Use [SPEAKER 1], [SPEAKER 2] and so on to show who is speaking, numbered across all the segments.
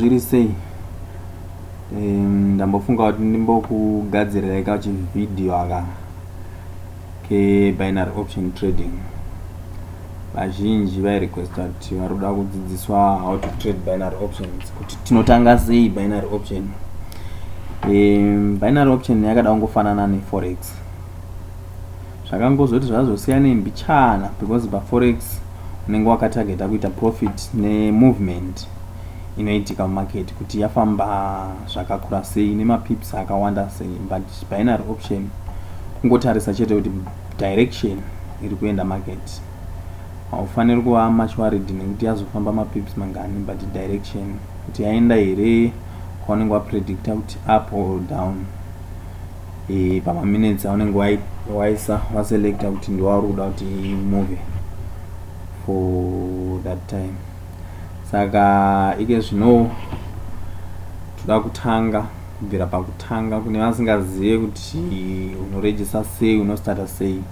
[SPEAKER 1] Zviri sei? Ndambofunga kuti ndimbokugadzirira kachividhiyo aka ke-binary option trading. Mazhinji vairequesta kuti varikuda kudzidziswa how to trade binary options, kuti tinotanga sei binary option. Binary option yakada kungofanana neforex. Zvakangozoti zvazosiyana mbichana because paforex unenge wakatargeta kuita profit nemovement inoitika mumarket kuti yafamba zvakakura sei nemapips akawanda sei, but binary option kungotarisa chete kuti direction iri kuenda market. Haufaniri kuva much worried nekuti yazofamba mapips mangani, but direction kuti yaenda here kwaunenge wapredicta kuti up or down. Pamaminutes aunenge waisa waselecta kuti ndiwauri kuda kuti move for that time. Saka ike zvino toda kutanga kubvira pakutanga kune vasingazive kuti unoregister sei, unostarta sei.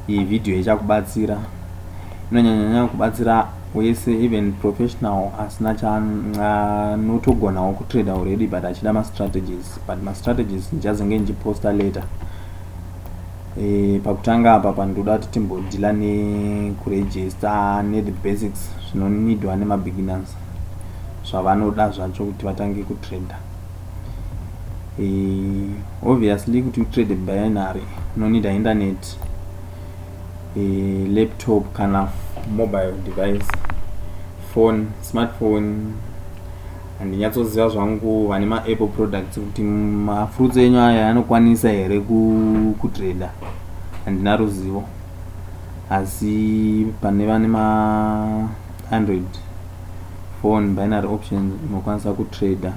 [SPEAKER 1] Iyi video ichakubatsira, inonyanya kubatsira wese even professional asina chanotogona kutrade already but achida ma-strategies, but ma-strategies ndichazenge ndichiposta later. Pakutanga apa pandoda kuti timbodila nekuregister the basics zvinonidwa nema-beginners zvavanoda zvacho kuti vatange kutrade. Obviously kuti utrade binary unonida internet, laptop kana mobile device, phone, smartphone. Handinyatsoziva zvangu vane ma-Apple products kuti mafruits enyu aya anokwanisa here kutrada. Handina ruzivo, asi pane vane ma-Android phone binary option unokwanisa kutrada.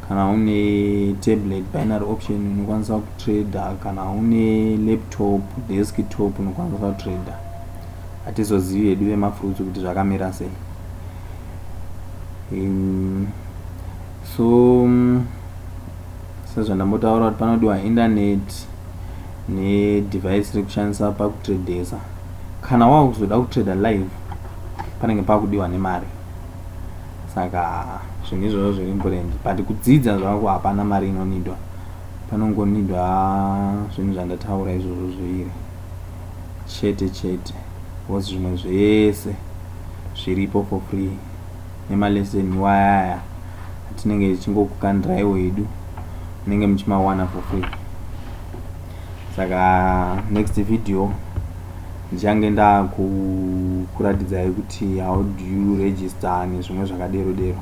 [SPEAKER 1] Kana une tablet binary option unokwanisa kutrada. Kana une laptop desktop unokwanisa kutrada. Hatizozivi hedu vemafruits kuti zvakamira sei. So sezvandambotaura kuti panodiwa internet nedevice rekushandisa pakutredesa. Kana wakuzoda kutrada live panenge pakudiwa nemari, saka zvinhu izvozvo zviri important. But kudzidza zvako hapana mari inonidwa, panongonidwa zvinhu zvandataura izvozvo zviviri chete, because zvimwe zvese zviripo for free. Nemalesson waya atinenge tichingokukandirai wedu munenge muchimawana for free. Saka next video ndichange ndakuratidzai kuti how do you register nezvimwe zvakadero dero.